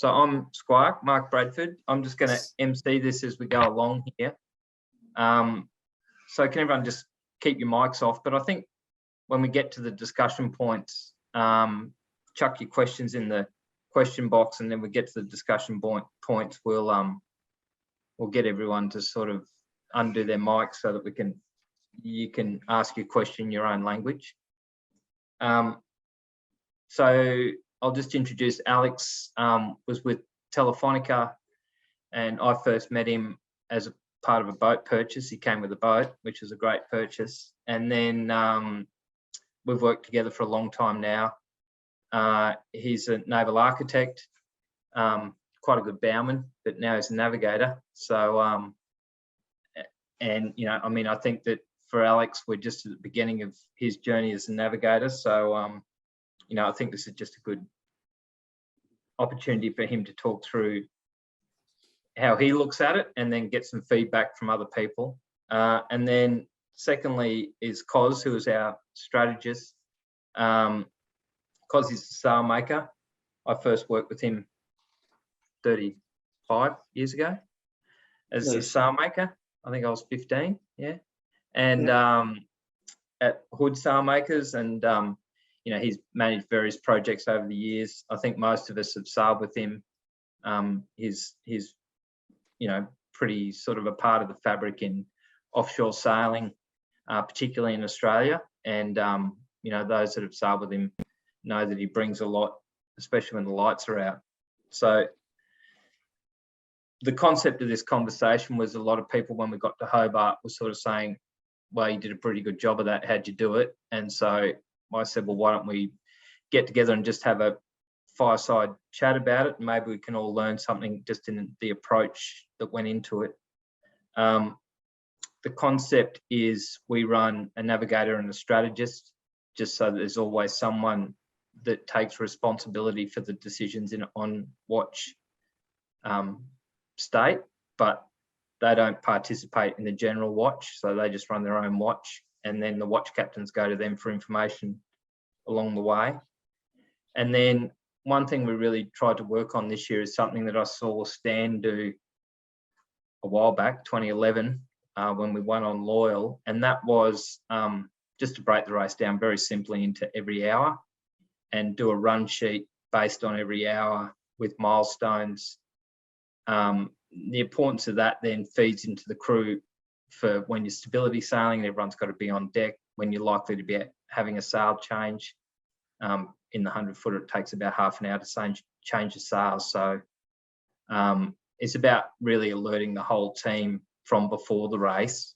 So I'm Squark, Mark Bradford. I'm just going to MC this as we go along here. So can everyone just keep your mics off? But I think when we get to the discussion points, chuck your questions in the question box, and then we get to the discussion points. We'll get everyone to sort of undo their mics so that you can ask your question in your own language. So I'll just introduce Alex. Was with Telefonica, and I first met him as a part of a boat purchase. He came with a boat, which was a great purchase. And then we've worked together for a long time now. He's a naval architect, quite a good bowman, but now he's a navigator. So, and you know, I mean, I think that for Alex, we're just at the beginning of his journey as a navigator. So, you know, I think this is just a good opportunity for him to talk through how he looks at it and then get some feedback from other people. And then secondly is Cos, who is our strategist. Cos is a sail maker. I first worked with him 35 years ago as a sail maker. I think I was 15, yeah. And at Hood Sailmakers, and you know, he's managed various projects over the years. I think most of us have sailed with him. He's you know, pretty sort of a part of the fabric in offshore sailing, particularly in Australia. And you know, those that have sailed with him know that he brings a lot, especially when the lights are out. So the concept of this conversation was a lot of people, when we got to Hobart, were sort of saying, well, you did a pretty good job of that. How'd you do it? And so I said, well, why don't we get together and just have a fireside chat about it, and maybe we can all learn something just in the approach that went into it. The concept is we run a navigator and a strategist, just so that there's always someone that takes responsibility for the decisions in on watch state, but they don't participate in the general watch, so they just run their own watch, and then the watch captains go to them for information along the way. And then one thing we really tried to work on this year is something that I saw Stan do a while back, 2011, when we won on Loyal, and that was just to break the race down very simply into every hour and do a run sheet based on every hour with milestones. The importance of that then feeds into the crew for when you're stability sailing, everyone's got to be on deck, when you're likely to be having a sail change. In the 100-footer, it takes about half an hour to change the sails. So it's about really alerting the whole team from before the race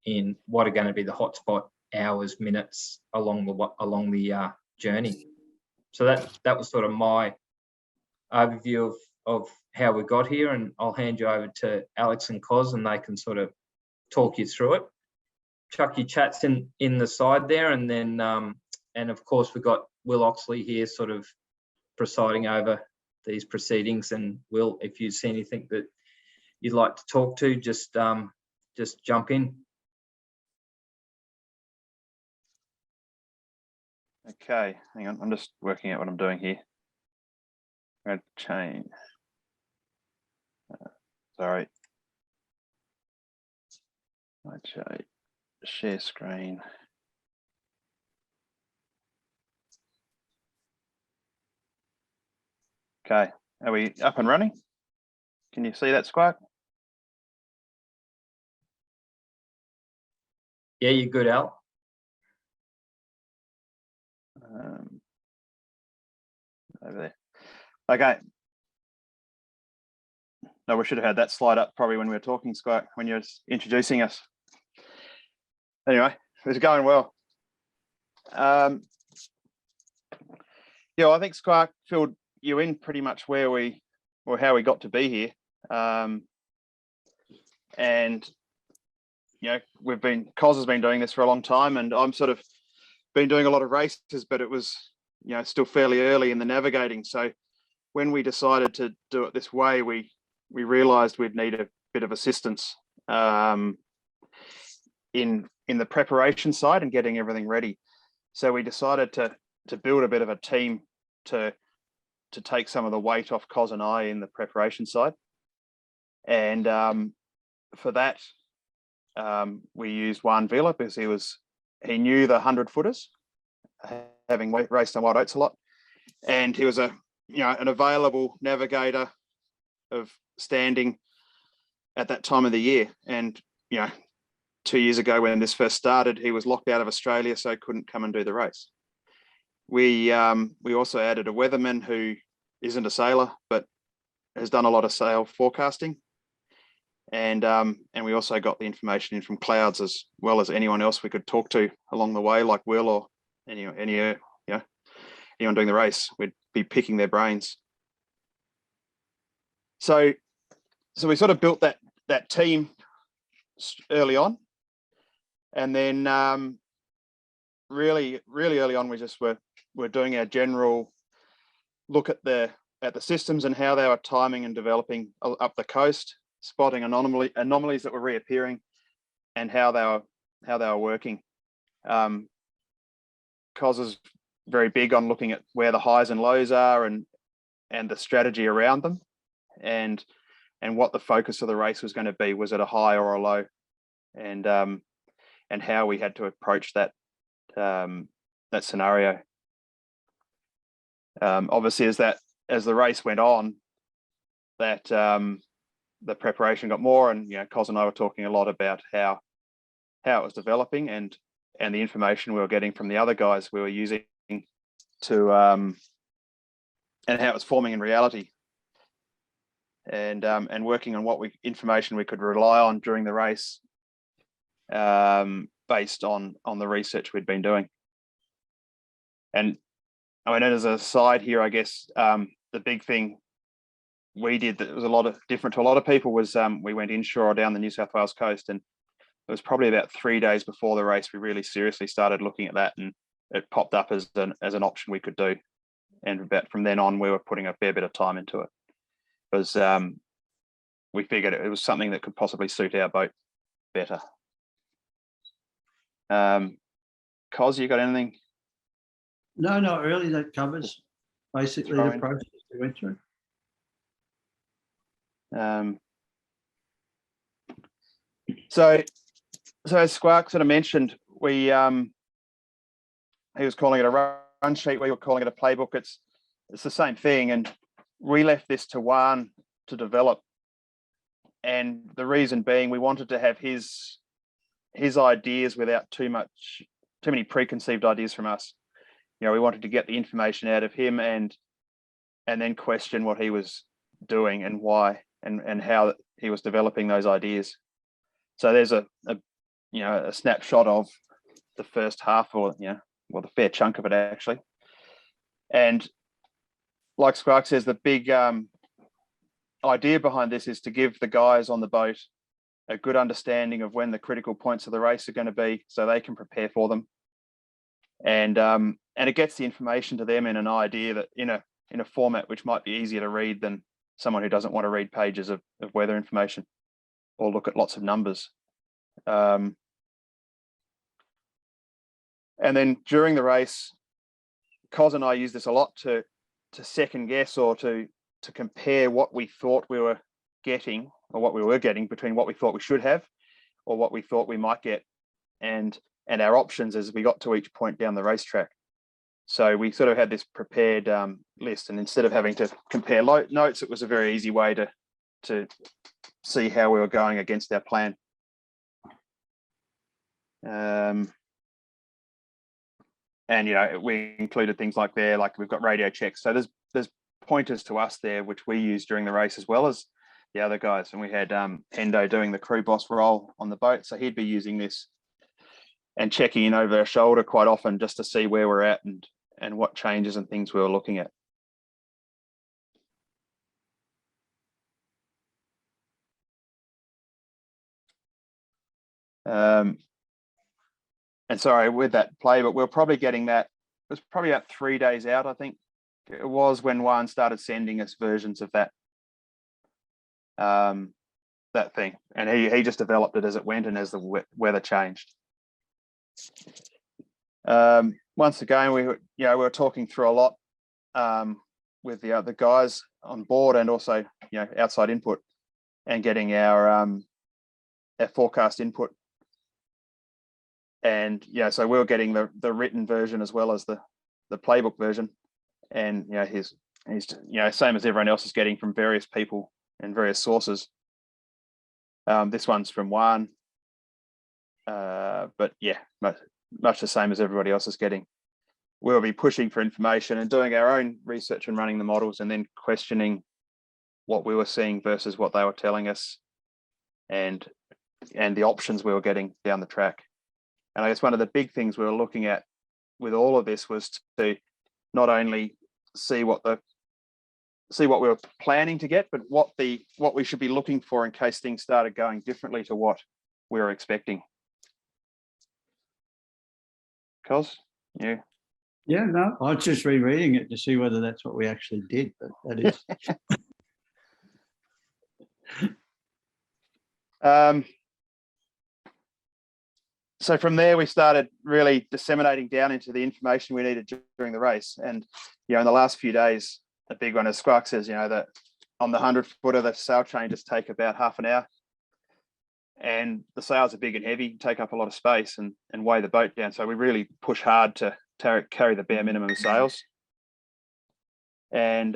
in what are going to be the hotspot hours, minutes along the journey. So that was sort of my overview of how we got here, and I'll hand you over to Alex and Cos, and they can sort of talk you through it. Chuck your chats in the side there, and then and of course we've got Will Oxley here sort of presiding over these proceedings. And Will, if you see anything that you'd like to talk to, just jump in. Okay, hang on, I'm just working out what I'm doing here. Red chain. Sorry. Right, share screen. Okay, are we up and running? Can you see that, Squark? Yeah, you're good, Al. Over there. Okay. No, we should have had that slide up probably when we were talking, Squark, when you were introducing us. Anyway, it's going well. Yeah, I think Squark filled you in pretty much where we, or how we got to be here. And you know, Cos has been doing this for a long time, and I'm sort of been doing a lot of races, but it was, you know, still fairly early in the navigating. So when we decided to do it this way, we realized we'd need a bit of assistance in the preparation side and getting everything ready. So we decided to build a bit of a team to to take some of the weight off Cos and I in the preparation side. And for that, we used Juan Villa because he knew the 100-footers, having raced on Wild Oats a lot, and he was an available navigator of standing at that time of the year. And 2 years ago when this first started, he was locked out of Australia, so he couldn't come and do the race. We also added a weatherman who isn't a sailor but has done a lot of sail forecasting, and we also got the information in from clouds as well as anyone else we could talk to along the way, like Will or anyone doing the race. We'd be picking their brains. So we sort of built that team early on, and then really early on we just were doing our general look at the systems and how they were timing and developing up the coast, spotting anomalies that were reappearing, and how they were working. Cos is very big on looking at where the highs and lows are and the strategy around them, and what the focus of the race was going to be. Was it a high or a low, and how we had to approach that scenario. Obviously, as the race went on, that the preparation got more, and Cos and I were talking a lot about how it was developing and the information we were getting from the other guys we were using to and how it's forming in reality, and working on what information we could rely on during the race, based on the research we'd been doing. And I mean, as a side here, I guess the big thing we did that was a lot different to a lot of people was we went inshore down the New South Wales coast, and it was probably about 3 days before the race we really seriously started looking at that, and it popped up as an option we could do. And about from then on, we were putting a fair bit of time into it, because we figured it was something that could possibly suit our boat better. Cos, you got anything? No, not really. That covers basically the process we went through. So as Squark sort of mentioned, he was calling it a run sheet. We were calling it a playbook. It's the same thing, and we left this to Juan to develop. And the reason being, we wanted to have his ideas without too many preconceived ideas from us. We wanted to get the information out of him and then question what he was doing and why and how he was developing those ideas. So there's a snapshot of the first half, or the fair chunk of it actually. And like Squark says, the big idea behind this is to give the guys on the boat a good understanding of when the critical points of the race are going to be, so they can prepare for them. And it gets the information to them in an idea that in a format which might be easier to read than someone who doesn't want to read pages of weather information or look at lots of numbers. And then during the race, Cos and I use this a lot to second guess or to compare what we thought we were getting, or what we were getting, between what we thought we should have or what we thought we might get, and our options as we got to each point down the racetrack. So we sort of had this prepared list, and instead of having to compare notes, it was a very easy way to see how we were going against our plan. And we included things like we've got radio checks. So there's pointers to us there which we use during the race as well as the other guys. And we had Hendo doing the crew boss role on the boat, so he'd be using this and checking in over our shoulder quite often just to see where we're at and what changes and things we were looking at. And sorry, with that play, but we're probably getting that. It was probably about 3 days out, I think. It was when Juan started sending us versions of that that thing, and he just developed it as it went and as the weather changed. Once again, we were talking through a lot. with the other guys on board, and also outside input, and getting our forecast input. And so we were getting the written version as well as the playbook version, and he's same as everyone else is getting from various people and various sources. This one's from one, but much the same as everybody else is getting. We'll be pushing for information and doing our own research and running the models, and then questioning what we were seeing versus what they were telling us, and the options we were getting down the track. And I guess one of the big things we were looking at with all of this was to not only see what we were planning to get, but what we should be looking for in case things started going differently to what we were expecting. Cos, yeah. Yeah, no, I was just rereading it to see whether that's what we actually did, but that is. So from there, we started really disseminating down into the information we needed during the race. And, in the last few days, a big one, as Squawk says, that on the 100-footer, the sail changes take about half an hour. And the sails are big and heavy, take up a lot of space and weigh the boat down. So we really push hard to carry the bare minimum of sails. And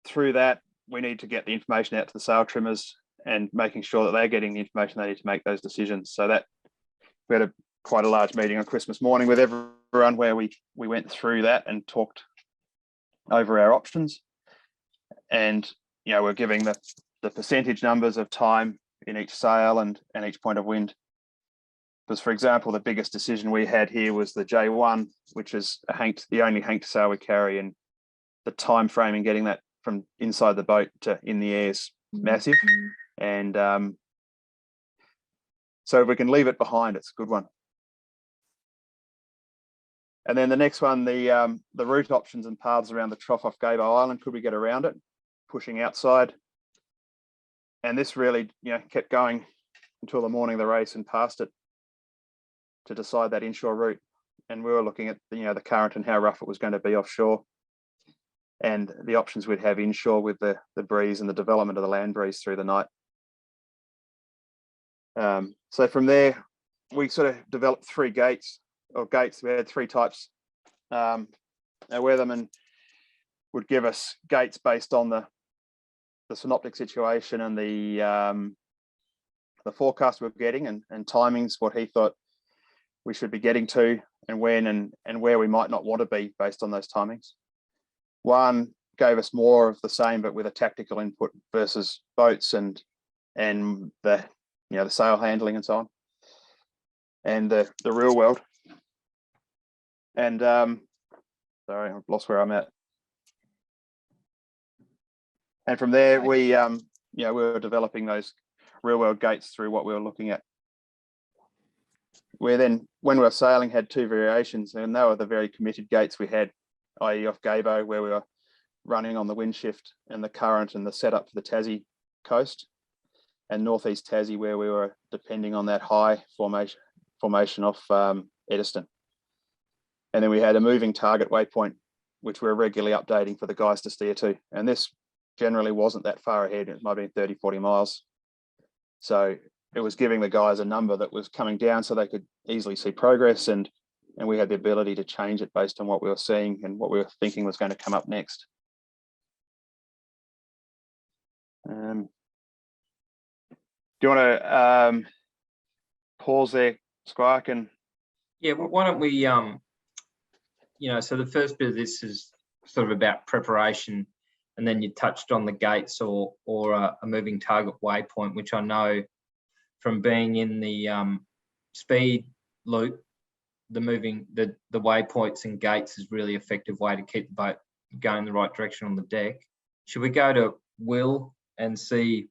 through that, we need to get the information out to the sail trimmers and making sure that they're getting the information they need to make those decisions. So that we had quite a large meeting on Christmas morning with everyone where we went through that and talked over our options. And, we're giving the percentage numbers of time in each sail and each point of wind. Because, for example, the biggest decision we had here was the J1, which is the only hanked sail we carry, and the time frame in getting that from inside the boat to in the air is massive. And so if we can leave it behind, it's a good one. And then the next one, the route options and paths around the trough off Gabo Island, could we get around it, pushing outside? And this really, kept going until the morning of the race and past it to decide that inshore route. And we were looking at the current and how rough it was going to be offshore, and the options we'd have inshore with the breeze and the development of the land breeze through the night. So from there, we sort of developed three gates. We had three types. Our weatherman would give us gates based on the synoptic situation and the forecast we were getting, and timings, what he thought we should be getting to, and when and where we might not want to be based on those timings. One gave us more of the same, but with a tactical input versus boats and the the sail handling and so on, and the real world. And sorry, I've lost where I'm at. And from there, we were developing those real world gates through what we were looking at. We then, when we were sailing, had two variations, and they were the very committed gates we had, i.e. off Gabo, where we were running on the wind shift and the current and the setup for the Tassie coast, and northeast Tassie, where we were depending on that high formation off Eddiston. And then we had a moving target waypoint, which we're regularly updating for the guys to steer to. And this generally wasn't that far ahead. It might have been 30, 40 miles. So it was giving the guys a number that was coming down so they could easily see progress, and we had the ability to change it based on what we were seeing and what we were thinking was going to come up next. Do you want to pause there, Squawk? And yeah, well, why don't we, so the first bit of this is sort of about preparation, and then you touched on the gates or a moving target waypoint, which I know from being in the speed loop, the waypoints and gates is really effective way to keep the boat going the right direction on the deck. Should we go to Will and see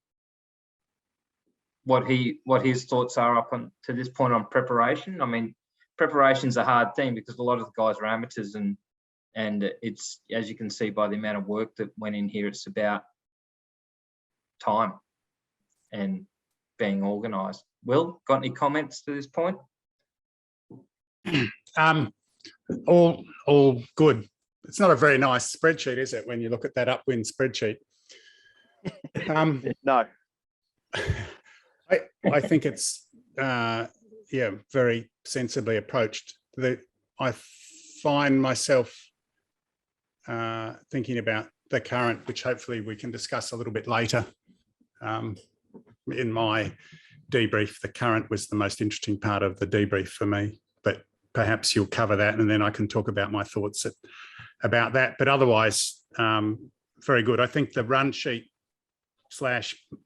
what his thoughts are up to this point on preparation? I mean, preparation's a hard thing because a lot of the guys are amateurs, and it's, as you can see by the amount of work that went in here, it's about time and being organised. Will, got any comments to this point? All good. it's not a very nice spreadsheet, is it, when you look at that upwind spreadsheet? No. I think it's very sensibly approached. I find myself thinking about the current, which hopefully we can discuss a little bit later. In my debrief, the current was the most interesting part of the debrief for me, but perhaps you'll cover that and then I can talk about my thoughts about that. But otherwise, very good. I think the run sheet /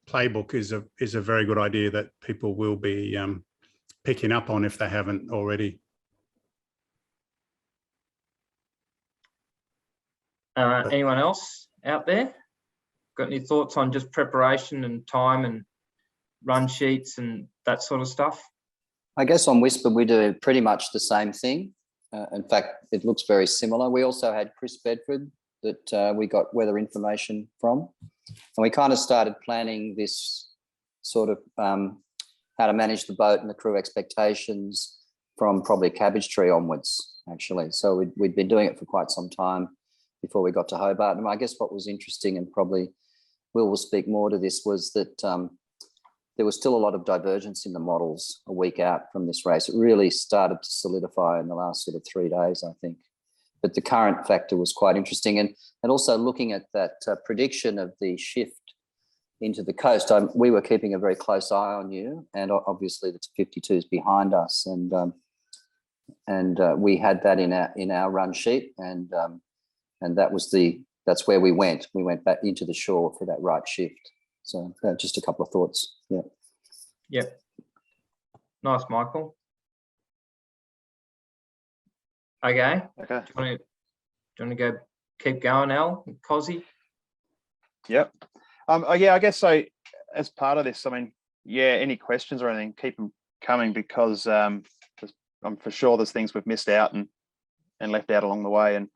playbook is a very good idea that people will be picking up on if they haven't already. Anyone else out there got any thoughts on just preparation and time and run sheets and that sort of stuff? I guess on Whisper we do pretty much the same thing. In fact, it looks very similar. We also had Chris Bedford that we got weather information from. And we kind of started planning this sort of how to manage the boat and the crew expectations from probably Cabbage Tree onwards, actually. So we'd been doing it for quite some time before we got to Hobart. And I guess what was interesting, and probably Will speak more to this, was that there was still a lot of divergence in the models a week out from this race. It really started to solidify in the last sort of 3 days, I think. But the current factor was quite interesting. And also looking at that prediction of the shift into the coast, we were keeping a very close eye on you. And obviously the 52 is behind us. And we had that in our run sheet. And that's where we went. We went back into the shore for that right shift. So just a couple of thoughts. Yeah. Yep. Nice, Michael. Okay. Okay. Do you want to go keep going, Al? Cozzy? Yep. Yeah, I guess so. As part of this, I mean, yeah, any questions or anything, keep them coming, because I'm for sure there's things we've missed out and left out along the way, and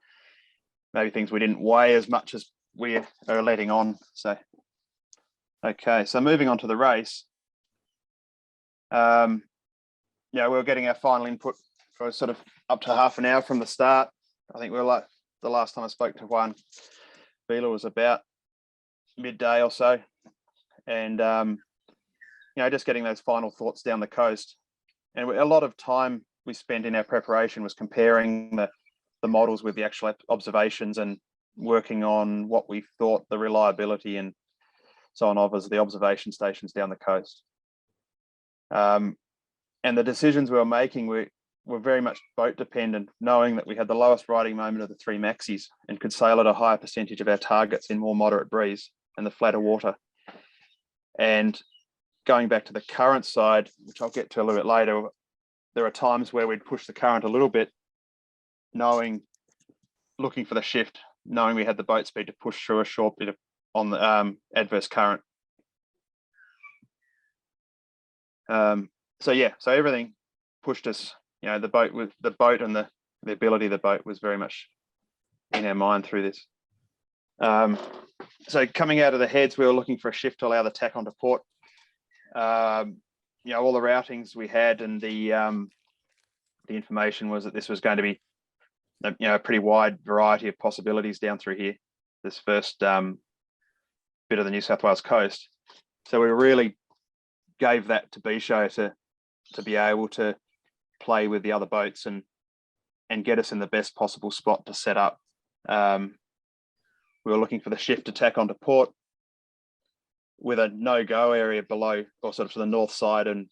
maybe things we didn't weigh as much as we are letting on. So, okay, so moving on to the race. Yeah, we were getting our final input for sort of up to half an hour from the start. I think we were like, the last time I spoke to one, Vila, was about midday or so. And, just getting those final thoughts down the coast. And a lot of time we spent in our preparation was comparing the models with the actual observations and working on what we thought the reliability and so on of as the observation stations down the coast. And the decisions we were making were very much boat dependent, knowing that we had the lowest riding moment of the 3 maxis and could sail at a higher percentage of our targets in more moderate breeze and the flatter water. And going back to the current side, which I'll get to a little bit later, there are times where we'd push the current a little bit, looking for the shift, knowing we had the boat speed to push through a short bit on the adverse current. So everything pushed us. The boat and the ability of the boat was very much in our mind through this. So coming out of the heads, we were looking for a shift to allow the tack onto port. All the routings we had and the information was that this was going to be a pretty wide variety of possibilities down through here, this first bit of the New South Wales coast. So we really gave that to Bisho to be able to play with the other boats and get us in the best possible spot to set up. We were looking for the shift to tack onto port with a no-go area below, or sort of to the north side and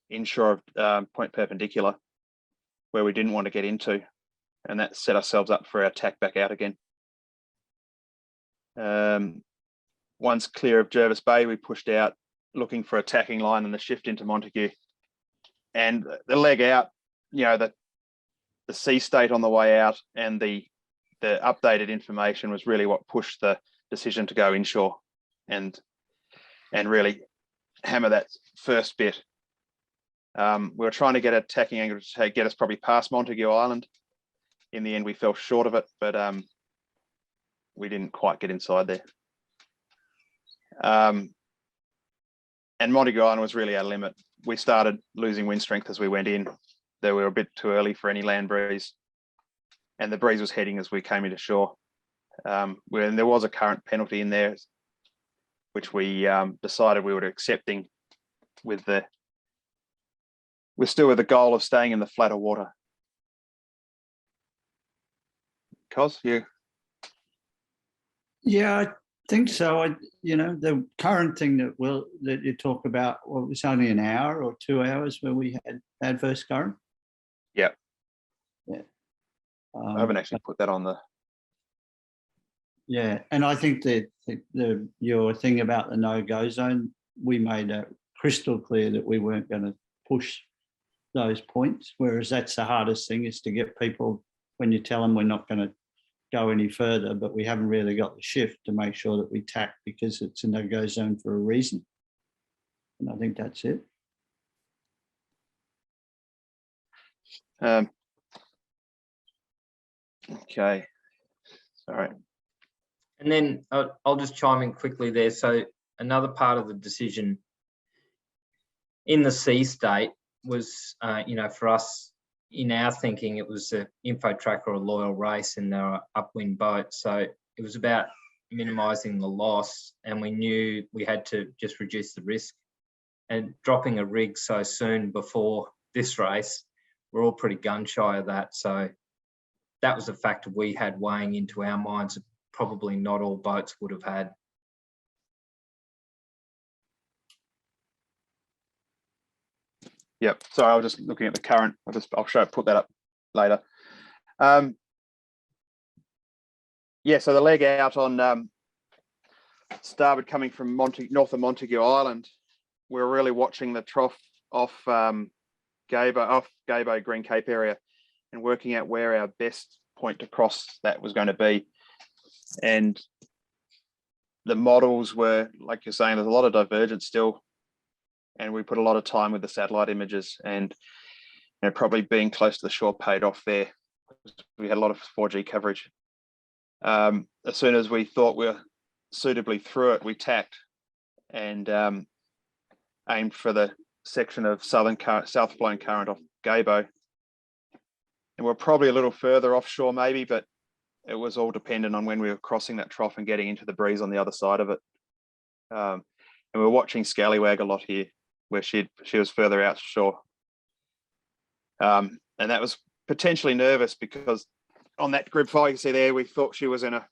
inshore of Point Perpendicular, where we didn't want to get into, and that set ourselves up for our tack back out again. Once clear of Jervis Bay, we pushed out looking for a tacking line and the shift into Montague. And the leg out, the sea state on the way out and the updated information was really what pushed the decision to go inshore and really hammer that first bit. We were trying to get a tacking angle to get us probably past Montague Island. In the end, we fell short of it, but we didn't quite get inside there. And Montague Island was really our limit. We started losing wind strength as we went in. Though we were a bit too early for any land breeze. and the breeze was heading as we came into shore. When there was a current penalty in there, which we decided we were accepting we're still with the goal of staying in the flatter water. Cos, you? Yeah, I think so. The current thing that you talk about, well, it was only an hour or 2 hours where we had adverse current. Yeah. Yeah. I haven't actually put that on the. Yeah, and I think that your thing about the no-go zone, we made it crystal clear that we weren't going to push those points, whereas that's the hardest thing, is to get people, when you tell them we're not going to go any further, but we haven't really got the shift, to make sure that we tack, because it's a no-go zone for a reason. And I think that's it. Okay, sorry. And then I'll just chime in quickly there. So another part of the decision in the sea state was, for us, in our thinking, it was an info tracker or loyal race, and they were upwind boats. So it was about minimising the loss, and we knew we had to just reduce the risk. And dropping a rig so soon before this race, we're all pretty gun shy of that. So that was a factor we had weighing into our minds. Probably not all boats would have had. Yep. Sorry, I was just looking at the current. I'll put that up later. Yeah. So the leg out on starboard, coming from north of Montague Island, we're really watching the trough off Gabo Green Cape area, and working out where our best point to cross that was going to be. And the models were, like you're saying, there's a lot of divergence still, and we put a lot of time with the satellite images, and probably being close to the shore paid off there. We had a lot of 4G coverage. As soon as we thought we were suitably through it, we tacked and aimed for the section of south flowing current off Gabo, and we're probably a little further offshore maybe, but it was all dependent on when we were crossing that trough and getting into the breeze on the other side of it. And we're watching Scallywag a lot here, where she was further out shore. And that was potentially nervous, because on that grid file you see there, we thought she was in a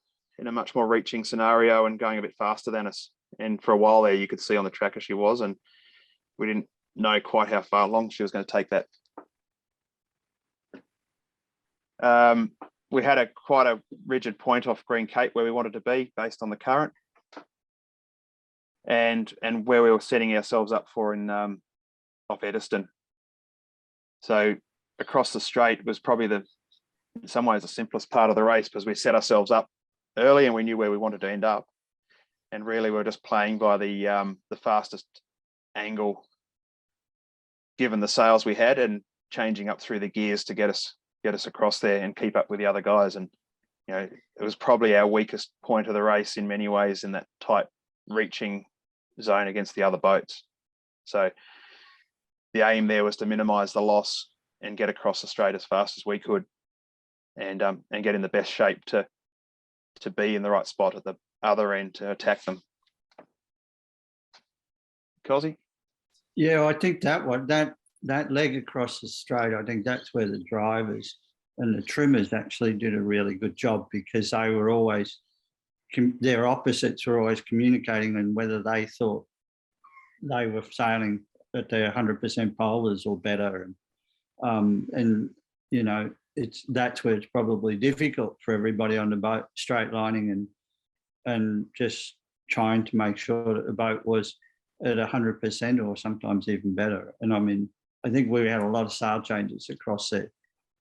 much more reaching scenario and going a bit faster than us. And for a while there, you could see on the tracker she was, and we didn't know quite how far along she was going to take that. We had quite a rigid point off Green Cape where we wanted to be based on the current, and where we were setting ourselves up for in off Eddiston. So across the strait was probably in some ways the simplest part of the race, because we set ourselves up early and we knew where we wanted to end up, and really we were just playing by the fastest angle given the sails we had, and changing up through the gears to get us across there and keep up with the other guys. And it was probably our weakest point of the race in many ways, in that tight reaching zone against the other boats. So the aim there was to minimize the loss and get across the strait as fast as we could, and get in the best shape to be in the right spot at the other end to attack them. Cosy? Yeah, I think that leg across the strait, I think that's where the drivers and the trimmers actually did a really good job, because they were always, their opposites were always communicating, and whether they thought they were sailing at their 100% polars or better. And that's where it's probably difficult for everybody on the boat, straight lining and just trying to make sure that the boat was at 100% or sometimes even better. And I think we had a lot of sail changes across there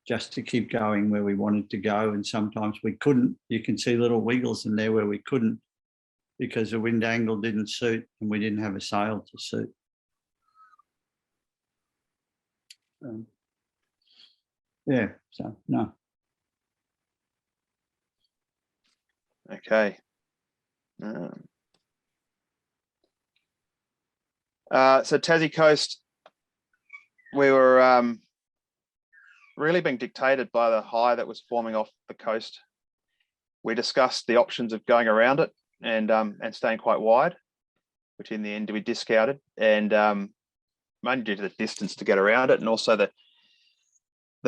just to keep going where we wanted to go, and sometimes we couldn't. You can see little wiggles in there where we couldn't, because the wind angle didn't suit and we didn't have a sail to suit. Yeah, so no. Okay. So Tassie Coast, we were really being dictated by the high that was forming off the coast. We discussed the options of going around it and staying quite wide, which in the end we discounted, and mainly due to the distance to get around it, and also the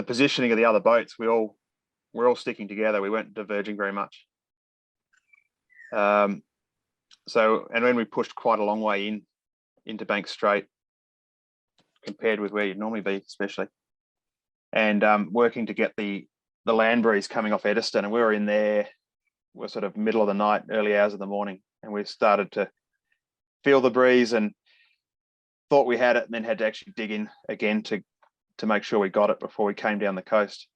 positioning of the other boats. We're all sticking together. We weren't diverging very much. So, and when we pushed quite a long way into Bank Strait, compared with where you'd normally be, especially, and working to get the land breeze coming off Eddiston, and we were in there. We're sort of middle of the night, early hours of the morning, and we started to feel the breeze and thought we had it, and then had to actually dig in again to make sure we got it before we came down the coast.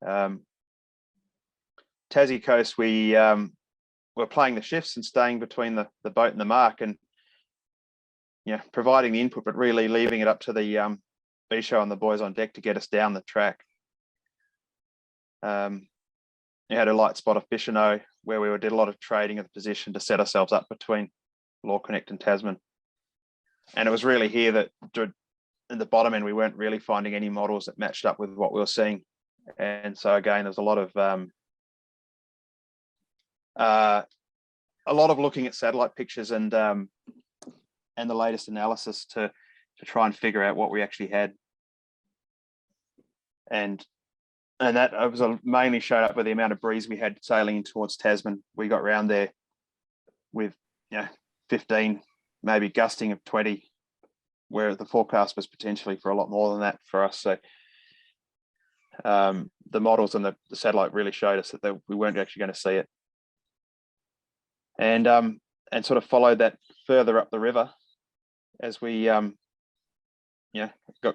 Tassie coast, we were playing the shifts and staying between the boat and the mark, and providing the input, but really leaving it up to the B-show and the boys on deck to get us down the track. We had a light spot of Bicheno where we did a lot of trading of the position to set ourselves up between Law Connect and Tasman. And it was really here that at the bottom end, we weren't really finding any models that matched up with what we were seeing. And so again, there's a lot of looking at satellite pictures and the latest analysis to try and figure out what we actually had. And that was mainly showed up by the amount of breeze we had sailing in towards Tasman. We got round there with 15, maybe gusting of 20, where the forecast was potentially for a lot more than that for us. So the models and the satellite really showed us that we weren't actually going to see it. And sort of followed that further up the river as we got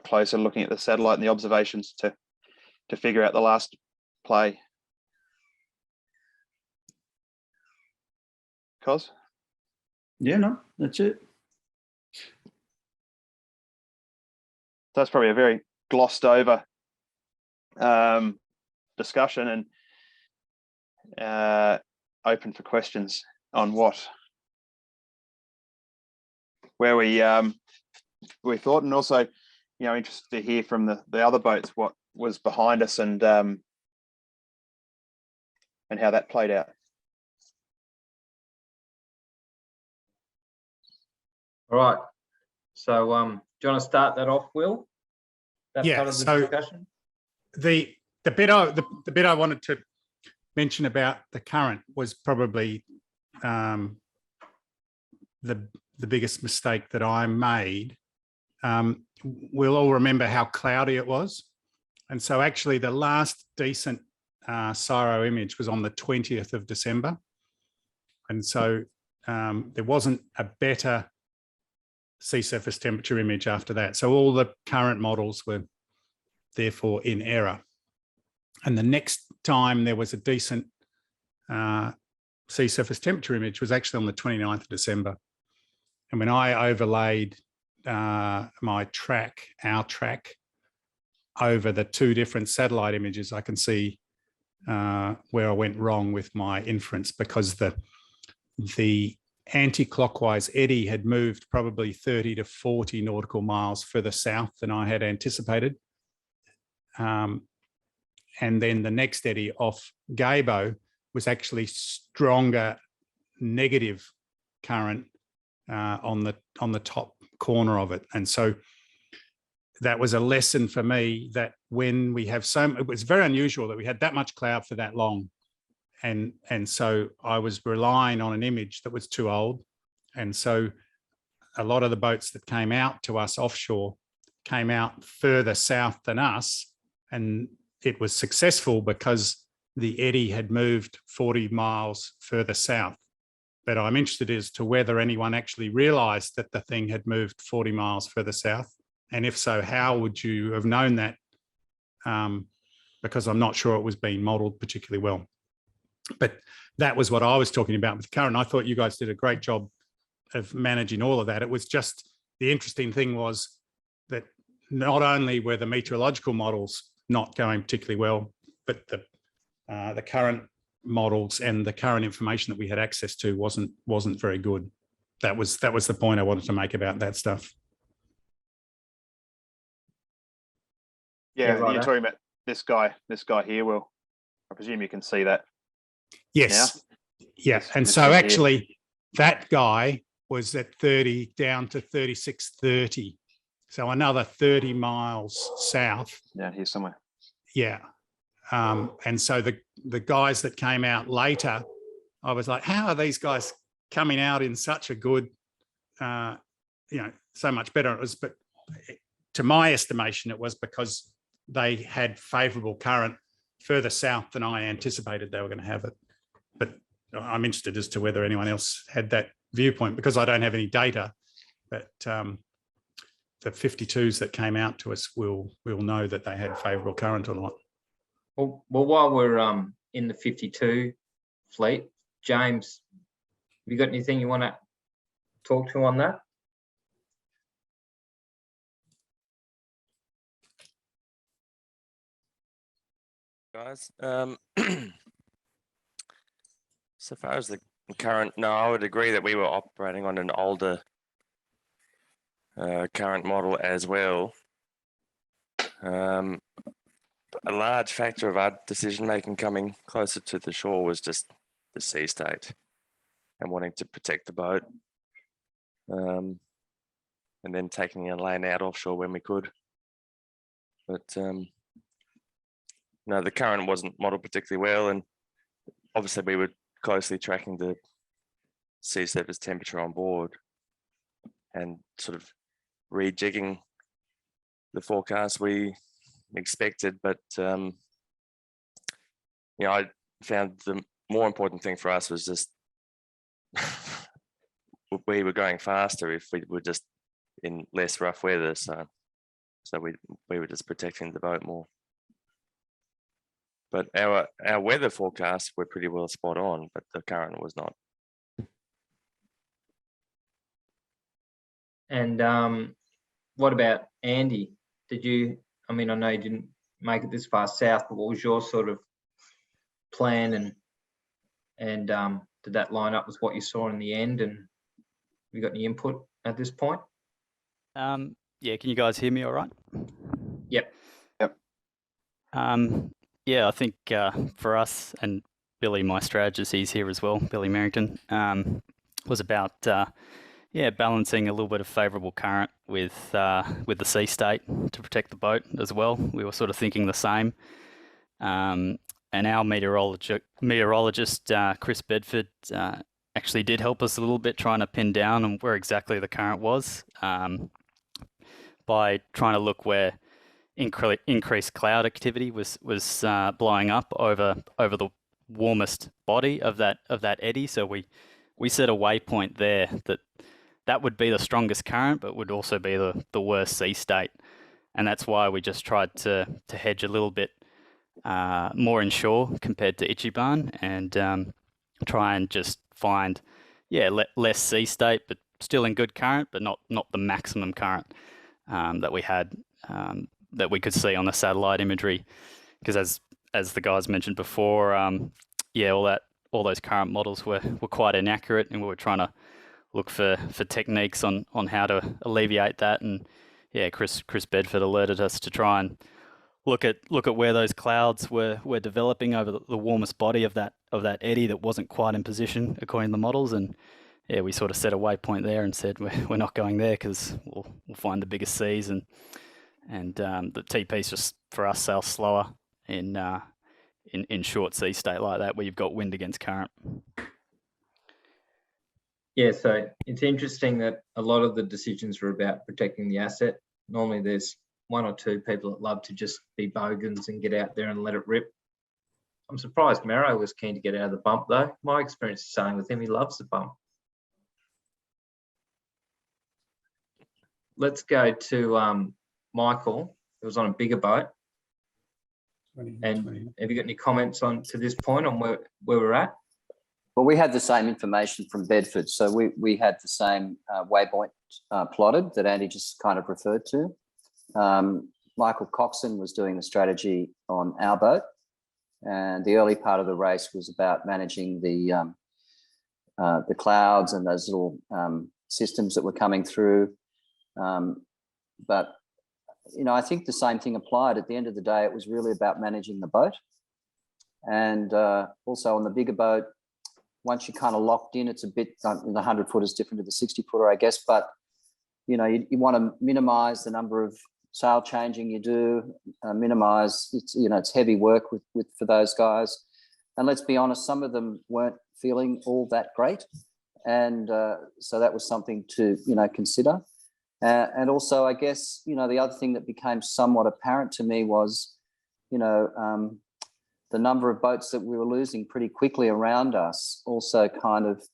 closer, looking at the satellite and the observations to figure out the last play. Cos? Yeah, no, that's it. That's probably a very glossed over discussion, and open for questions on where we thought, and also interested to hear from the other boats what was behind us and how that played out. All right. So do you want to start that off, Will? That Yeah, part of the so discussion? The bit I wanted to mention about the current was probably the biggest mistake that I made. We'll all remember how cloudy it was. And so actually the last decent CSIRO image was on the 20th of December. And so there wasn't a better sea surface temperature image after that. So all the current models were therefore in error. And the next time there was a decent sea surface temperature image was actually on the 29th of December. And when I overlaid our track over the two different satellite images, I can see where I went wrong with my inference, because the anti-clockwise eddy had moved probably 30 to 40 nautical miles further south than I had anticipated. And then the next eddy off Gabo was actually stronger negative current on the top corner of it. And so that was a lesson for me, that when we have it was very unusual that we had that much cloud for that long. And so I was relying on an image that was too old. And so a lot of the boats that came out to us offshore came out further south than us. And it was successful because the eddy had moved 40 miles further south. But I'm interested as to whether anyone actually realized that the thing had moved 40 miles further south. And if so, how would you have known that? Because I'm not sure it was being modeled particularly well. But that was what I was talking about with current. I thought you guys did a great job of managing all of that. It was just, the interesting thing was that not only were the meteorological models not going particularly well, but the current models and the current information that we had access to wasn't very good. That was the point I wanted to make about that stuff. Yeah, Yeah, righto. you're talking about this guy here, Will. I presume you can see that. Yes. Yeah. This- And this so one here. actually that guy was at 30 down to 36.30. So another 30 miles south. Down here somewhere. Yeah. And so the guys that came out later, I was like, how are these guys coming out in such a good, so much better? It was, but to my estimation, it was because they had favourable current further south than I anticipated they were going to have it. But I'm interested as to whether anyone else had that viewpoint, because I don't have any data. But the 52s that came out to us will know that they had favourable current or not. Well, while we're in the 52 fleet, James, have you got anything you want to talk to on that? Guys, so far as the current, no, I would agree that we were operating on an older current model as well. A large factor of our decision making coming closer to the shore was just the sea state and wanting to protect the boat, and then taking a lane out offshore when we could. But no, the current wasn't modeled particularly well, and obviously we were closely tracking the sea surface temperature on board and sort of rejigging the forecast we expected. But I found the more important thing for us was just we were going faster if we were just in less rough weather, so we were just protecting the boat more. But our weather forecasts were pretty well spot on, but the current was not. And what about Andy? I know you didn't make it this far south, but what was your sort of plan, and did that line up with what you saw in the end, and have you got any input at this point? Yeah, can you guys hear me all right? Yep. Yeah, I think for us, and Billy, my strategist, he's here as well, Billy Merrington, was about balancing a little bit of favourable current with the sea state to protect the boat as well. We were sort of thinking the same. And our meteorologist, Chris Bedford, actually did help us a little bit trying to pin down on where exactly the current was, by trying to look where increased cloud activity was blowing up over the warmest body of that eddy. So we set a waypoint there that would be the strongest current, but would also be the worst sea state. And that's why we just tried to hedge a little bit more inshore compared to Ichiban, and try and just find less sea state, but still in good current, but not the maximum current that we had, that we could see on the satellite imagery. Because as the guys mentioned before, all those current models were quite inaccurate, and we were trying to look for techniques on how to alleviate that. And Chris Bedford alerted us to try and look at where those clouds were developing over the warmest body of that eddy that wasn't quite in position according to the models. And we sort of set a waypoint there and said we're not going there because we'll find the biggest seas, and the TP's just for us sail slower in short sea state like that where you've got wind against current. Yeah, so it's interesting that a lot of the decisions are about protecting the asset. Normally there's one or two people that love to just be bogans and get out there and let it rip. I'm surprised Mero was keen to get out of the bump though. My experience is saying with him, he loves the bump. Let's go to Michael, who was on a bigger boat. And have you got any comments to this point on where we're at? Well, we had the same information from Bedford. So we had the same waypoint plotted that Andy just kind of referred to. Michael Costin was doing the strategy on our boat, and the early part of the race was about managing the clouds and those little systems that were coming through. But I think the same thing applied. At the end of the day, it was really about managing the boat. And also on the bigger boat, once you're kind of locked in, it's a bit, the 100-footer is different to the 60-footer, I guess, but you want to minimize the number of sail changing you do, minimize, it's heavy work for those guys. And let's be honest, some of them weren't feeling all that great. And so that was something to, consider. And also, I guess, the other thing that became somewhat apparent to me was, the number of boats that we were losing pretty quickly around us also kind of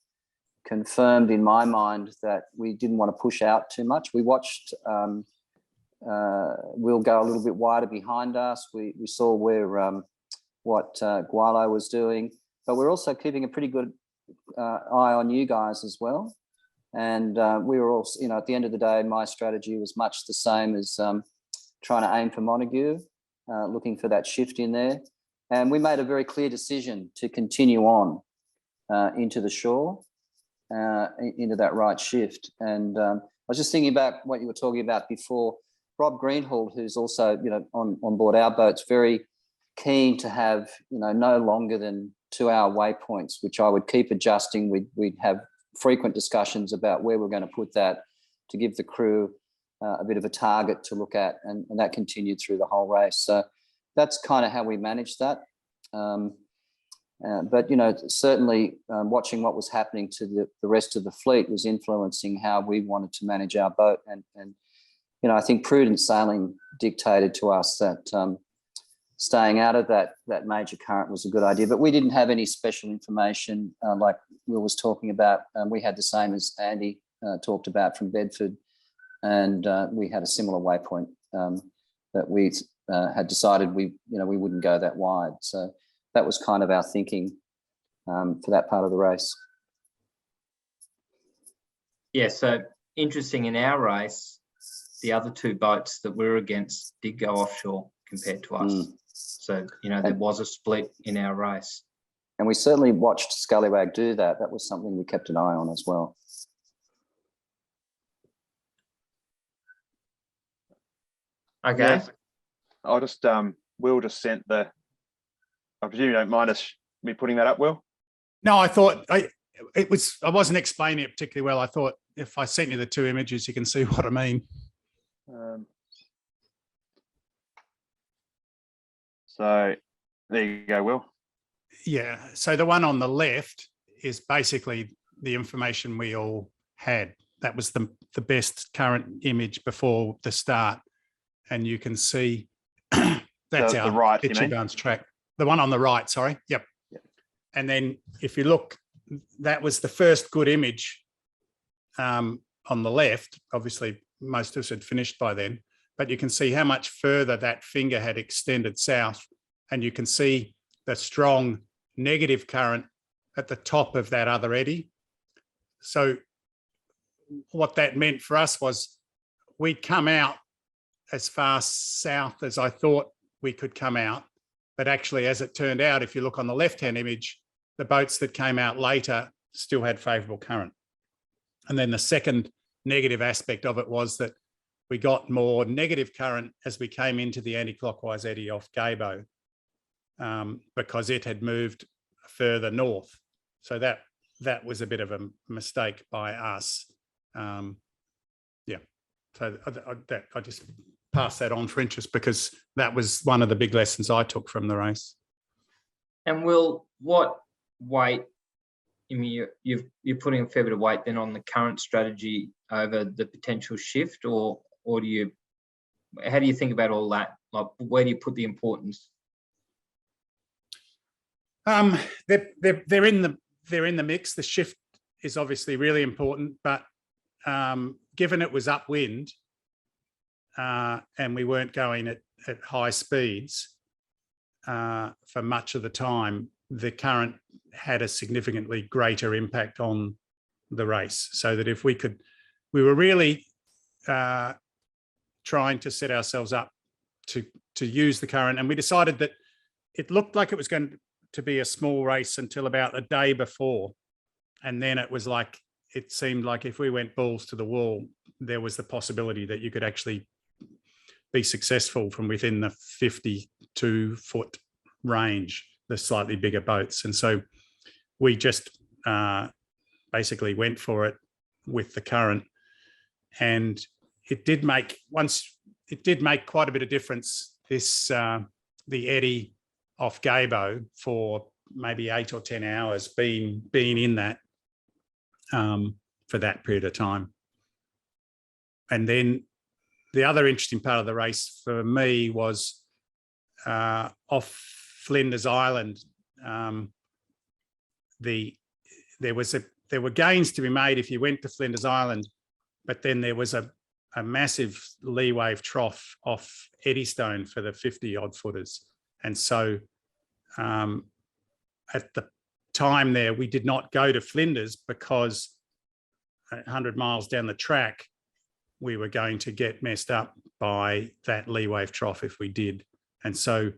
confirmed in my mind that we didn't want to push out too much. We watched Will go a little bit wider behind us. We saw where what Gualo was doing, but we're also keeping a pretty good eye on you guys as well. And we were also, at the end of the day, my strategy was much the same as trying to aim for Montague, looking for that shift in there. And we made a very clear decision to continue on into the shore, into that right shift. And I was just thinking about what you were talking about before. Rob Greenhalgh, who's also, on board our boats, very keen to have, no longer than 2-hour waypoints, which I would keep adjusting. We'd have frequent discussions about where we're going to put that to give the crew a bit of a target to look at, and that continued through the whole race. So that's kind of how we managed that. But, certainly watching what was happening to the rest of the fleet was influencing how we wanted to manage our boat. And I think prudent sailing dictated to us that staying out of that major current was a good idea. But we didn't have any special information like Will was talking about. We had the same as Andy talked about from Bedford. And we had a similar waypoint that we had decided we wouldn't go that wide. So that was kind of our thinking for that part of the race. Yeah, so interesting, in our race, the other two boats that we were against did go offshore compared to us. So, there was a split in our race. And we certainly watched Scallywag do that. That was something we kept an eye on as well. Okay. Yeah. I'll just, Will just sent I presume you don't mind me putting that up, Will? No, I thought I wasn't explaining it particularly well. I thought if I sent you the two images, you can see what I mean. So there you go, Will. Yeah. So the one on the left is basically the information we all had. That was the best current image before the start. And you can see that's our right, Ichiban's track. The one on the right, sorry. Yep. And then if you look, that was the first good image on the left. Obviously, most of us had finished by then, but you can see how much further that finger had extended south. And you can see the strong negative current at the top of that other eddy. So what that meant for us was we'd come out as far south as I thought we could come out. But actually, as it turned out, if you look on the left-hand image, the boats that came out later still had favourable current. And then the second negative aspect of it was that we got more negative current as we came into the anti-clockwise eddy off Gabo, because it had moved further north. So that was a bit of a mistake by us. Yeah, so I just pass that on for interest because that was one of the big lessons I took from the race. And Will, what weight, I mean, you're putting a fair bit of weight then on the current strategy over the potential shift, or how do you think about all that? Like, where do you put the importance? They're in the mix. The shift is obviously really important, but given it was upwind and we weren't going at high speeds for much of the time, the current had a significantly greater impact on the race. So that if we were really trying to set ourselves up to use the current, and we decided that it looked like it was going to be a small race until about a day before. And then it seemed like if we went balls to the wall, there was the possibility that you could actually be successful from within the 52-foot range, the slightly bigger boats. And so we just basically went for it with the current, and it did make quite a bit of difference. The eddy off Gabo for maybe 8 or 10 hours being in that for that period of time. And then the other interesting part of the race for me was off Flinders Island. There were gains to be made if you went to Flinders Island, but then there was a massive lee wave trough off Eddystone for the 50-odd footers. And so at the time there, we did not go to Flinders because 100 miles down the track, we were going to get messed up by that lee wave trough if we did. And so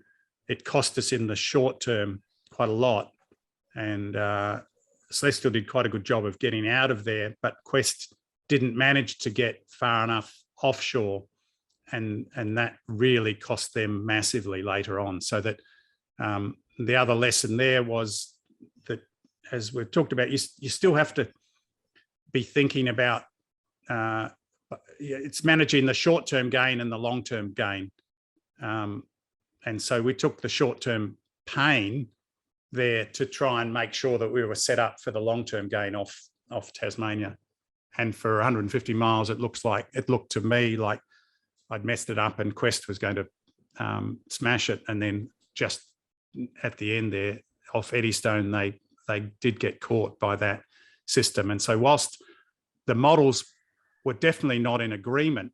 it cost us in the short term quite a lot. And Celestial did quite a good job of getting out of there, but Quest didn't manage to get far enough offshore. And that really cost them massively later on. So that the other lesson there was that, as we've talked about, you still have to be thinking about it's managing the short-term gain and the long-term gain. And so we took the short-term pain there to try and make sure that we were set up for the long-term gain off Tasmania. And for 150 miles, it looked to me like I'd messed it up and Quest was going to smash it. And then just at the end there off Eddystone, they did get caught by that system. And so whilst the models were definitely not in agreement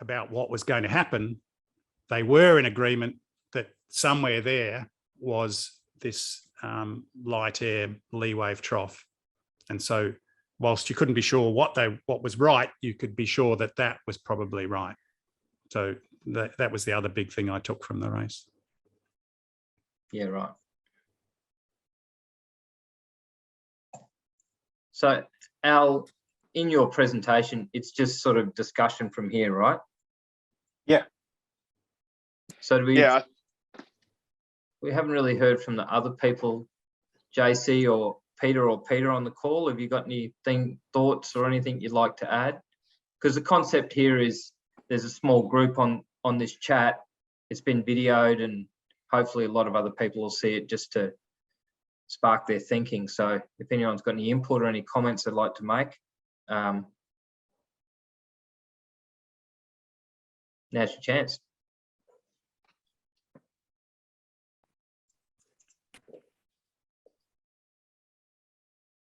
about what was going to happen, they were in agreement that somewhere there was this light air lee wave trough. And so whilst you couldn't be sure what was right, you could be sure that that was probably right. So that was the other big thing I took from the race. Yeah, right. So Al, in your presentation, it's just sort of discussion from here, right? Yeah. So do we? Yeah. We haven't really heard from the other people, JC or Peter on the call. Have you got anything, thoughts or anything you'd like to add? Because the concept here is there's a small group on this chat. It's been videoed and hopefully a lot of other people will see it just to spark their thinking. So if anyone's got any input or any comments they'd like to make, now's your chance.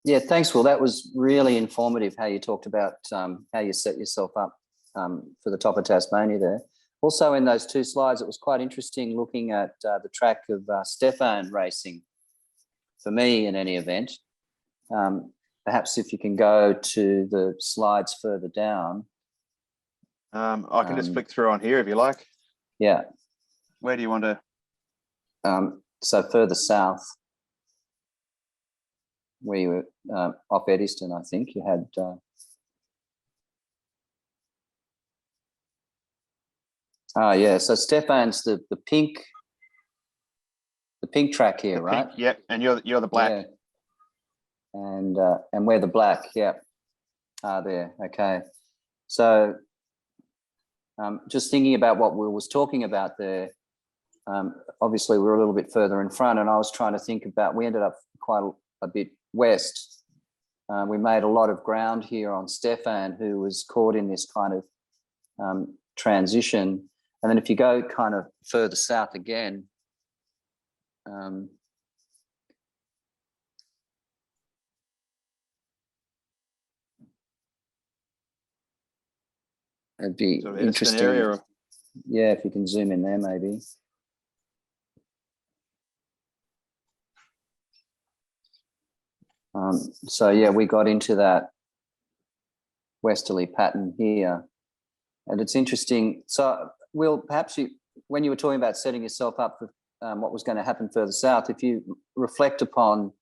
Yeah, thanks, Will. That was really informative how you talked about how you set yourself up for the top of Tasmania there. Also in those two slides, it was quite interesting looking at the track of Stefan racing, for me in any event. Perhaps if you can go to the slides further down. I can just flick through on here if you like. Yeah. Where do you want to? So further south, where you were off Eddystone, I think you had. Yeah. So Stefan's the pink track here, right? Pink, yep. And you're the black. Yeah. And we're the black. Yeah. There. Okay. So just thinking about what Will was talking about there. Obviously, we're a little bit further in front, and I was trying to think about. We ended up quite a bit west. We made a lot of ground here on Stefan, who was caught in this kind of transition. And then if you go kind of further south again, it'd be So interesting. area or... Yeah, if you can zoom in there, maybe. So yeah, we got into that westerly pattern here, and it's interesting. So Will, perhaps when you were talking about setting yourself up for what was going to happen further south, if you reflect upon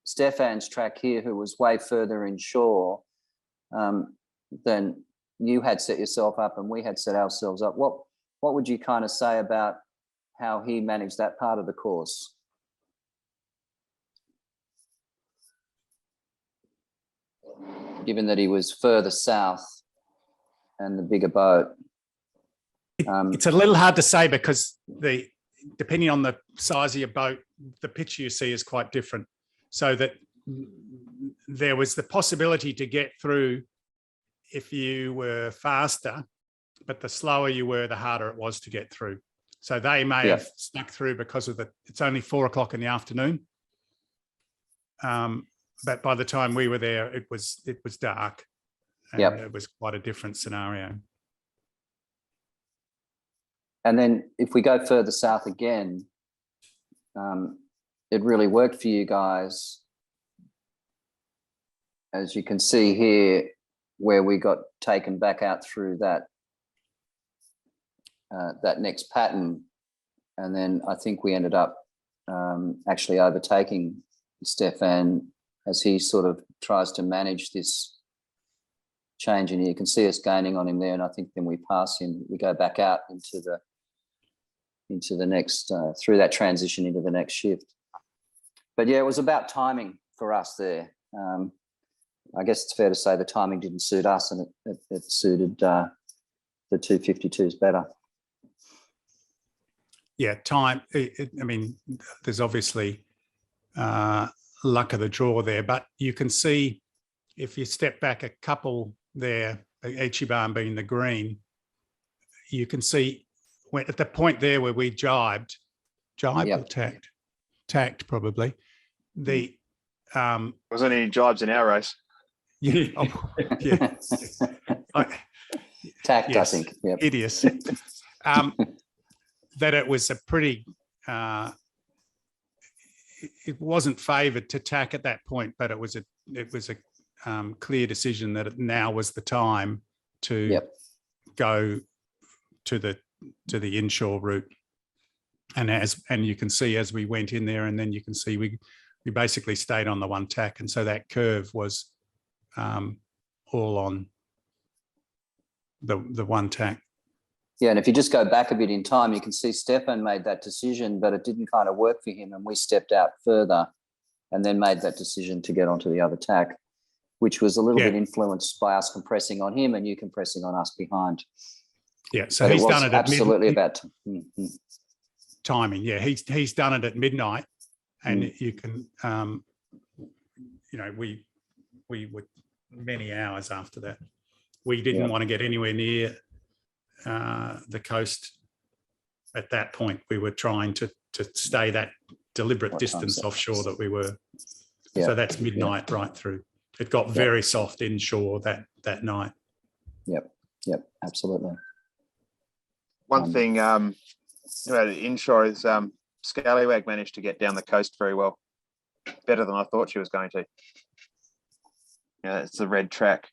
Stefan's track here, who was way further inshore than you had set yourself up and we had set ourselves up. What would you kind of say about how he managed that part of the course? Given that he was further south and the bigger boat. It's a little hard to say because depending on the size of your boat, the picture you see is quite different. So that there was the possibility to get through if you were faster, but the slower you were, the harder it was to get through. So they may have snuck through because of it's only 4 o'clock in the afternoon. But by the time we were there, it was dark, and it was quite a different scenario. And then if we go further south again, it really worked for you guys. As you can see here, where we got taken back out through that next pattern, and then I think we ended up actually overtaking Stefan as he sort of tries to manage this change. And you can see us gaining on him there. And I think then we pass him, we go back out into the next, through that transition into the next shift. But yeah, it was about timing for us there. I guess it's fair to say the timing didn't suit us, and it suited the 252s better. Yeah, time. I mean, there's obviously luck of the draw there, but you can see if you step back a couple there, Ichiban being the green, you can see when at the point there where we jibed or tacked probably. Wasn't any jibes in our race? Yeah, Tacked, yes, I think. Yep. Hideous. That it was a pretty. It wasn't favoured to tack at that point, but it was a clear decision that now was the time to go to the inshore route. And you can see as we went in there, and then you can see we basically stayed on the one tack, and so that curve was all on the one tack. Yeah, and if you just go back a bit in time, you can see Stefan made that decision, but it didn't kind of work for him, and we stepped out further and then made that decision to get onto the other tack, which was a little bit influenced by us compressing on him and you compressing on us behind. Yeah, so but he's done it at absolutely about timing. Yeah, he's done it at midnight, and you can, we were many hours after that. We didn't want to get anywhere near the coast at that point. We were trying to stay that deliberate distance offshore that we were. So that's midnight right through. It got very soft inshore that night. Yep, absolutely. One thing about inshore is Scallywag managed to get down the coast very well, better than I thought she was going to. Yeah, it's the red track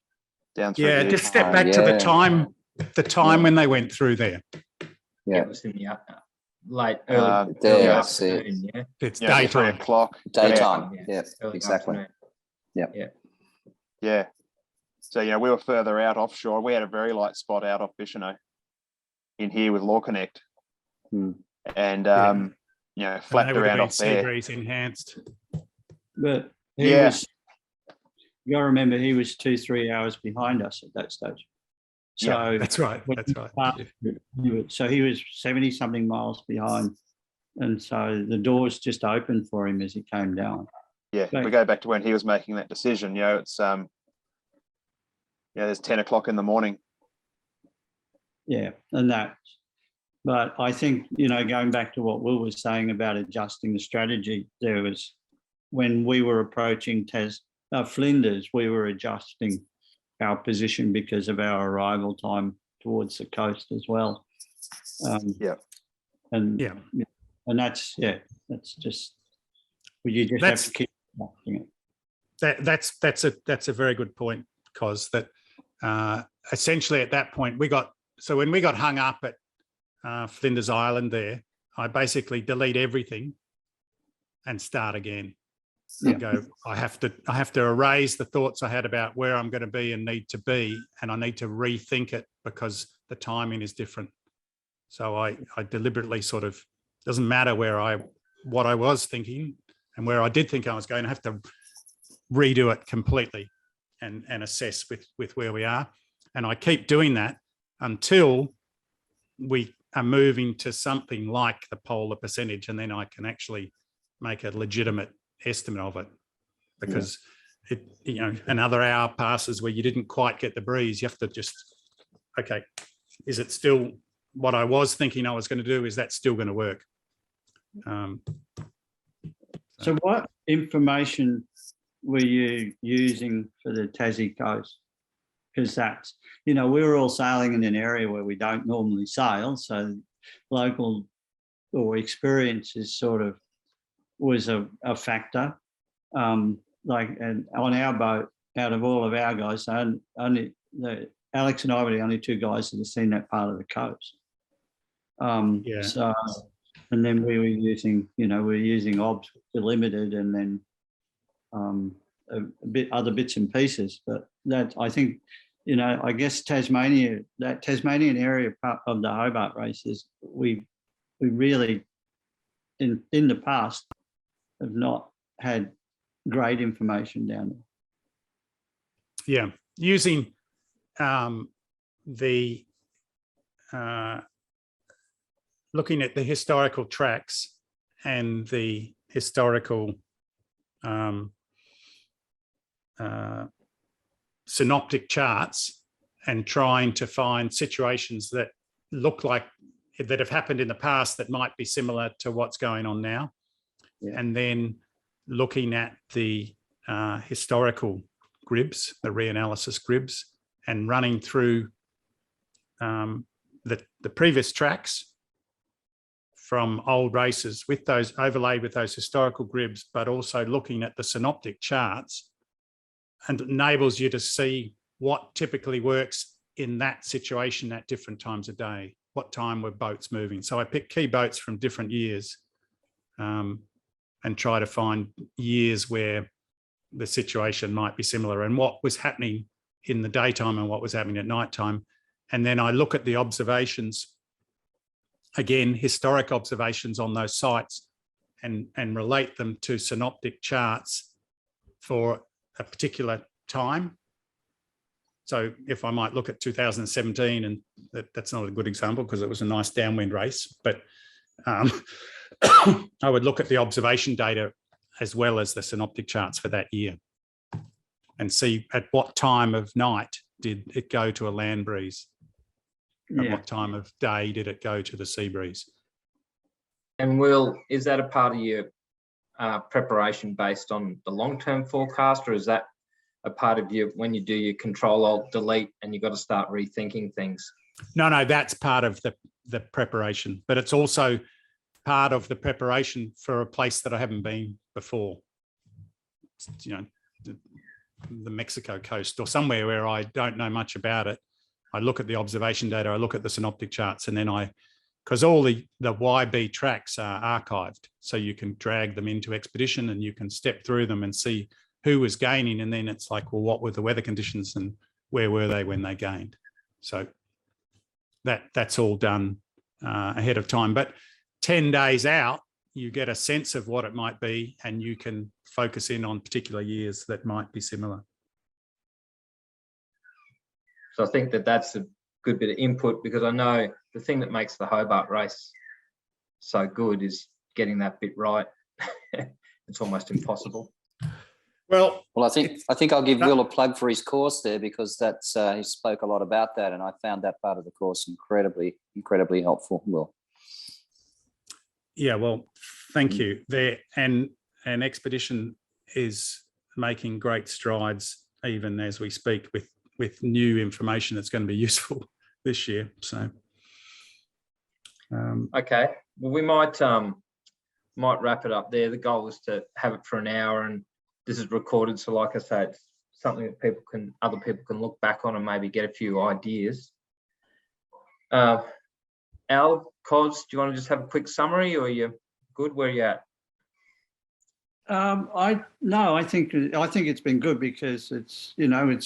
down through. Yeah, just step back to the time when they went through there. Yeah, it was in the early afternoon. Yeah, it's daytime. 3 o'clock. Daytime. Yeah, exactly. Yeah. Yeah. So we were further out offshore. We had a very light spot out off Bicheno in here with Law Connect, and flapped around off there. Sea breeze enhanced. But he was. You got to remember, he was 2-3 hours behind us at that stage. So that's right. That's right. So he was 70-something miles behind, and so the doors just opened for him as he came down. Yeah, we go back to when he was making that decision. It's there's 10 o'clock in the morning. Yeah, and that. But I think going back to what Will was saying about adjusting the strategy, there was when we were approaching Flinders, we were adjusting our position because of our arrival time towards the coast as well. And that's just you just have to keep adjusting it. That's a very good point, Cos. That essentially at that point when we got hung up at Flinders Island there, I basically delete everything and start again. and go, I have to erase the thoughts I had about where I'm going to be and need to be, and I need to rethink it because the timing is different. So I deliberately sort of, doesn't matter what I was thinking and where I did think I was going, I have to redo it completely and assess with where we are. And I keep doing that until we are moving to something like the polar percentage, and then I can actually make a legitimate estimate of it. Because another hour passes where you didn't quite get the breeze. You have to just, okay, is it still what I was thinking I was going to do? Is that still going to work? So what information were you using for the Tassie coast? Because that's, we were all sailing in an area where we don't normally sail. So local or experience is was a factor. And on our boat, out of all of our guys, Alex and I were the only two guys that have seen that part of the coast. So, and then we were using, OBS limited, and then other bits and pieces. But that, I think, I guess Tasmania, that Tasmanian area part of the Hobart races, we really in the past have not had great information down there. Yeah, using looking at the historical tracks and the historical synoptic charts, and trying to find situations that look like that have happened in the past that might be similar to what's going on now. Yeah. And then looking at the historical gribs, the reanalysis gribs, and running through the previous tracks from old races with those overlaid with those historical gribs, but also looking at the synoptic charts, and it enables you to see what typically works in that situation at different times of day. What time were boats moving? So I pick key boats from different years and try to find years where the situation might be similar and what was happening in the daytime and what was happening at nighttime. And then I look at the observations, again, historic observations on those sites, and relate them to synoptic charts for a particular time. So if I might look at 2017, and that's not a good example because it was a nice downwind race, but I would look at the observation data as well as the synoptic charts for that year and see at what time of night did it go to a land breeze? At what time of day did it go to the sea breeze? And Will, is that a part of your preparation based on the long-term forecast, or is that a part of your, when you do your Control-Alt-Delete and you've got to start rethinking things? No, that's part of the preparation, but it's also part of the preparation for a place that I haven't been before. The Mexico coast or somewhere where I don't know much about it. I look at the observation data, I look at the synoptic charts, and then because all the YB tracks are archived, so you can drag them into Expedition and you can step through them and see who was gaining, and then it's like, well, what were the weather conditions and where were they when they gained? So that's all done ahead of time. But 10 days out, you get a sense of what it might be, and you can focus in on particular years that might be similar. So I think that's a good bit of input, because I know the thing that makes the Hobart race so good is getting that bit right. It's almost impossible. Well, I think I'll give Will a plug for his course there, because that's he spoke a lot about that, and I found that part of the course incredibly helpful. Will. Yeah, well, thank you. There and Expedition is making great strides even as we speak with new information that's going to be useful this year. So, okay, well, we might wrap it up there. The goal is to have it for an hour, and this is recorded, so like I said, it's something that other people can look back on and maybe get a few ideas. Al, Cos, do you want to just have a quick summary, or are you good? Where are you at? I think it's been good because it's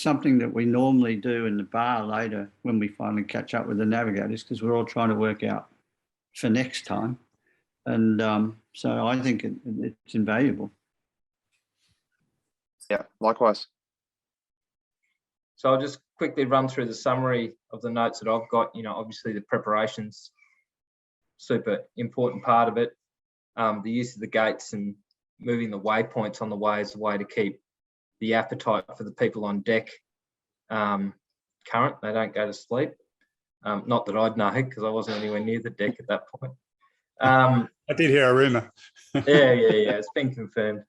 something that we normally do in the bar later when we finally catch up with the navigators, because we're all trying to work out for next time, and so I think it's invaluable. Yeah, likewise. So I'll just quickly run through the summary of the notes that I've got. Obviously the preparation's super important part of it. The use of the gates and moving the waypoints on the way is a way to keep the appetite for the people on deck current. They don't go to sleep. Not that I'd know, because I wasn't anywhere near the deck at that point. I did hear a rumour. Yeah, it's been confirmed.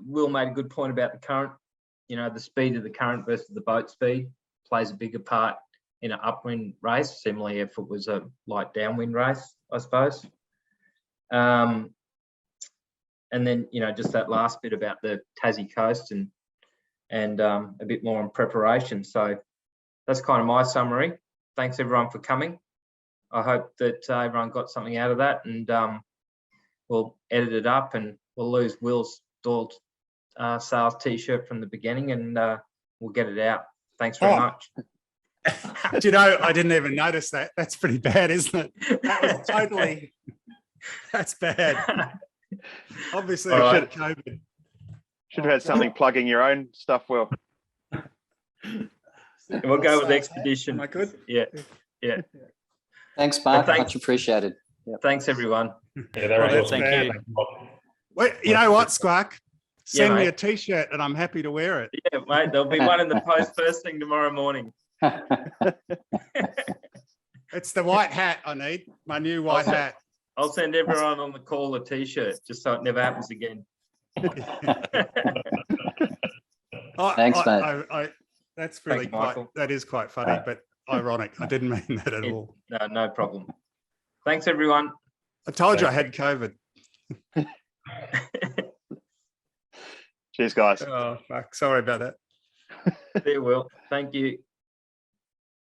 Will made a good point about the current. The speed of the current versus the boat speed plays a bigger part in an upwind race, similarly if it was a light downwind race, I suppose. And then, just that last bit about the Tassie coast and a bit more on preparation. So that's kind of my summary. Thanks everyone for coming. I hope that everyone got something out of that, and we'll edit it up and we'll lose Will's stalled sales t-shirt from the beginning, and we'll get it out. Thanks very much. Do you know, I didn't even notice that. That's pretty bad, isn't it? That was totally, that's bad. Obviously, All I right. had COVID. Should have had something plugging your own stuff, Will. We'll go with Expedition. Am I good? Yeah. Thanks, Mark. thanks. Much appreciated. Yep. Thanks everyone. Yeah, that Well, was that's awesome. Thank you. Well, you know what, Squark? Send me mate. a t-shirt and I'm happy to wear it. Yeah, mate, there'll be one in the post first thing tomorrow morning. It's the white hat I need, my new white Okay. hat. I'll send everyone on the call a t-shirt just so it never happens again. Thanks, mate. That's really Thanks, Michael. that is quite funny, but ironic. I didn't mean that at all. No problem. Thanks everyone. I told you I had COVID. Cheers, guys. Oh, fuck. Sorry about that. There will. Thank you.